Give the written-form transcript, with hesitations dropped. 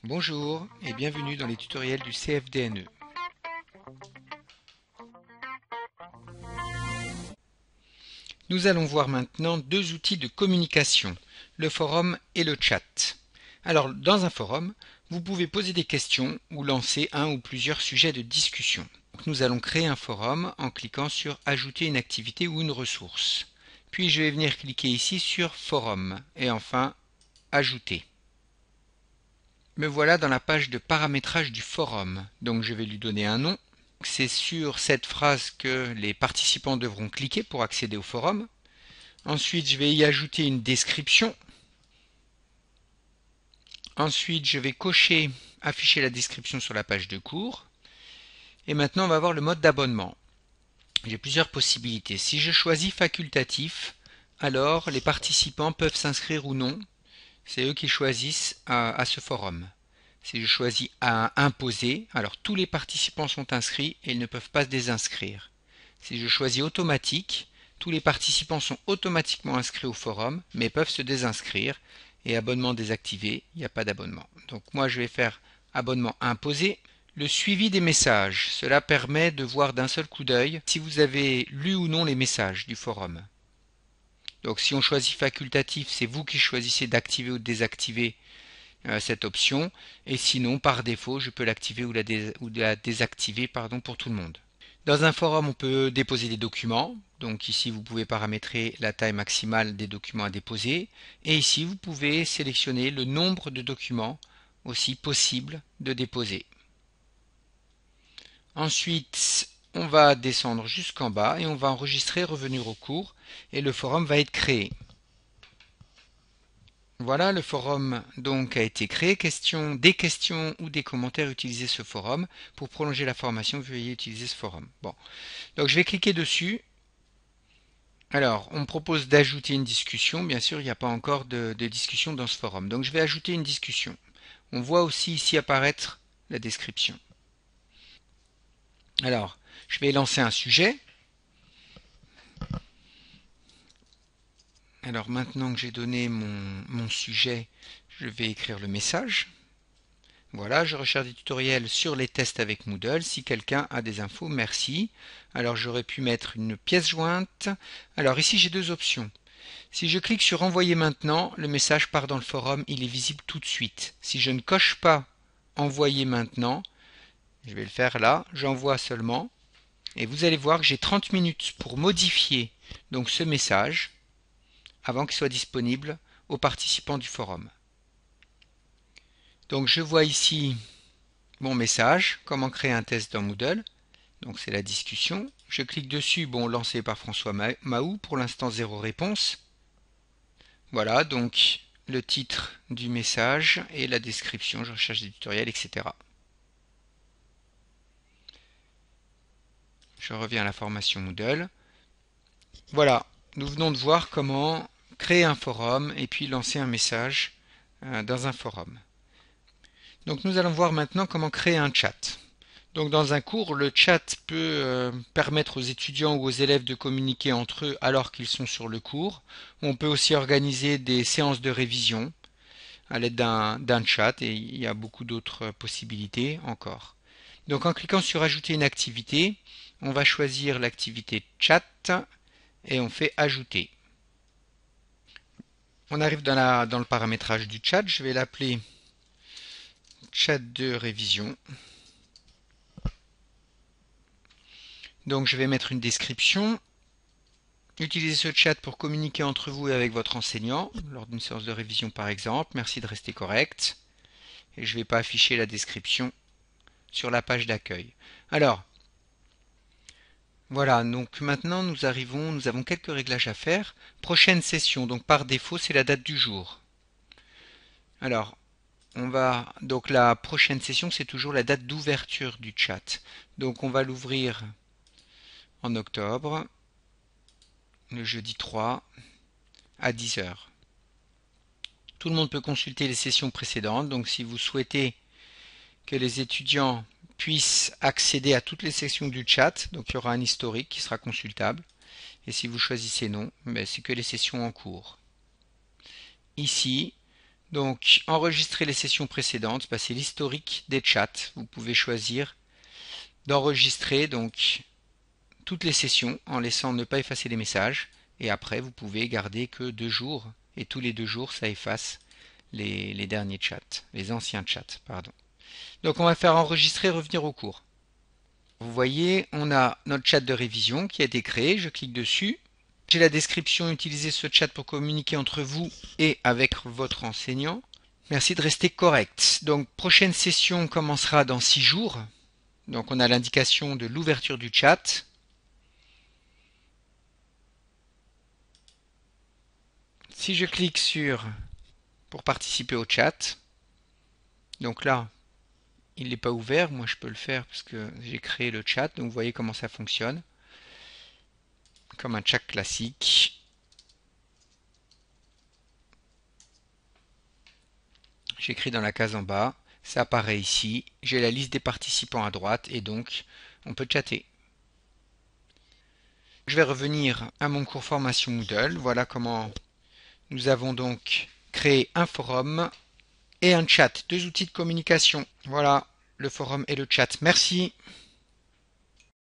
Bonjour et bienvenue dans les tutoriels du CFDNE. Nous allons voir maintenant deux outils de communication, le forum et le chat. Alors, dans un forum, vous pouvez poser des questions ou lancer un ou plusieurs sujets de discussion. Donc, nous allons créer un forum en cliquant sur Ajouter une activité ou une ressource. Puis je vais venir cliquer ici sur Forum et enfin Ajouter. Me voilà dans la page de paramétrage du forum, donc je vais lui donner un nom. C'est sur cette phrase que les participants devront cliquer pour accéder au forum. Ensuite, je vais y ajouter une description. Ensuite, je vais cocher afficher la description sur la page de cours. Et maintenant, on va voir le mode d'abonnement. J'ai plusieurs possibilités. Si je choisis facultatif, alors les participants peuvent s'inscrire ou non. C'est eux qui choisissent à ce forum. Si je choisis à imposer, alors tous les participants sont inscrits et ils ne peuvent pas se désinscrire. Si je choisis automatique, tous les participants sont automatiquement inscrits au forum, mais peuvent se désinscrire. Et abonnement désactivé, il n'y a pas d'abonnement. Donc moi je vais faire abonnement imposé. Le suivi des messages, cela permet de voir d'un seul coup d'œil si vous avez lu ou non les messages du forum. Donc si on choisit facultatif, c'est vous qui choisissez d'activer ou de désactiver cette option, et sinon par défaut je peux l'activer ou la désactiver pour tout le monde. Dans un forum on peut déposer des documents, donc ici vous pouvez paramétrer la taille maximale des documents à déposer, et ici vous pouvez sélectionner le nombre de documents aussi possible de déposer. Ensuite on va descendre jusqu'en bas et on va enregistrer revenir au cours et le forum va être créé. Voilà, le forum donc a été créé. Des questions ou des commentaires, utilisez ce forum. Pour prolonger la formation, veuillez utiliser ce forum. Bon, donc je vais cliquer dessus. Alors, on me propose d'ajouter une discussion. Bien sûr, il n'y a pas encore de discussion dans ce forum. Donc je vais ajouter une discussion. On voit aussi ici apparaître la description. Alors, je vais lancer un sujet. Alors maintenant que j'ai donné mon sujet, je vais écrire le message. Voilà, je recherche des tutoriels sur les tests avec Moodle. Si quelqu'un a des infos, merci. Alors j'aurais pu mettre une pièce jointe. Alors ici j'ai deux options. Si je clique sur envoyer maintenant, le message part dans le forum, il est visible tout de suite. Si je ne coche pas envoyer maintenant, je vais le faire là, j'envoie seulement. Et vous allez voir que j'ai 30 minutes pour modifier donc ce message avant qu'il soit disponible aux participants du forum. Donc je vois ici mon message, comment créer un test dans Moodle. Donc c'est la discussion. Je clique dessus, bon, lancé par François Mahou, pour l'instant 0 réponse. Voilà, donc le titre du message et la description, je recherche des tutoriels, etc. Je reviens à la formation Moodle. Voilà, nous venons de voir comment créer un forum et puis lancer un message dans un forum. Donc nous allons voir maintenant comment créer un chat. Donc dans un cours, le chat peut permettre aux étudiants ou aux élèves de communiquer entre eux alors qu'ils sont sur le cours. On peut aussi organiser des séances de révision à l'aide d'un chat et il y a beaucoup d'autres possibilités encore. Donc en cliquant sur ajouter une activité, on va choisir l'activité chat et on fait ajouter. On arrive dans le paramétrage du chat, je vais l'appeler chat de révision. Donc je vais mettre une description. Utilisez ce chat pour communiquer entre vous et avec votre enseignant, lors d'une séance de révision par exemple. Merci de rester correct. Et je ne vais pas afficher la description sur la page d'accueil. Alors, voilà, donc maintenant nous avons quelques réglages à faire. Prochaine session, donc par défaut, c'est la date du jour. Alors, donc la prochaine session, c'est toujours la date d'ouverture du chat. Donc on va l'ouvrir en octobre, le jeudi 3 à 10 heures. Tout le monde peut consulter les sessions précédentes, donc si vous souhaitez que les étudiants puissent accéder à toutes les sections du chat, donc il y aura un historique qui sera consultable, et si vous choisissez non, c'est que les sessions en cours. Ici, Donc, enregistrer les sessions précédentes, c'est l'historique des chats. Vous pouvez choisir d'enregistrer donc toutes les sessions en laissant ne pas effacer les messages. Et après, vous pouvez garder que 2 jours. Et tous les 2 jours, ça efface les derniers chats, les anciens chats, pardon. Donc, on va faire enregistrer, revenir au cours. Vous voyez, on a notre chat de révision qui a été créé. Je clique dessus. J'ai la description, utilisez ce chat pour communiquer entre vous et avec votre enseignant. Merci de rester correct. Donc, prochaine session commencera dans 6 jours. Donc, on a l'indication de l'ouverture du chat. Si je clique sur pour participer au chat, donc là, il n'est pas ouvert. Moi, je peux le faire parce que j'ai créé le chat. Donc, vous voyez comment ça fonctionne. Comme un chat classique. J'écris dans la case en bas. Ça apparaît ici. J'ai la liste des participants à droite et donc, on peut chatter. Je vais revenir à mon cours formation Moodle. Voilà comment nous avons donc créé un forum et un chat. 2 outils de communication. Voilà, le forum et le chat. Merci.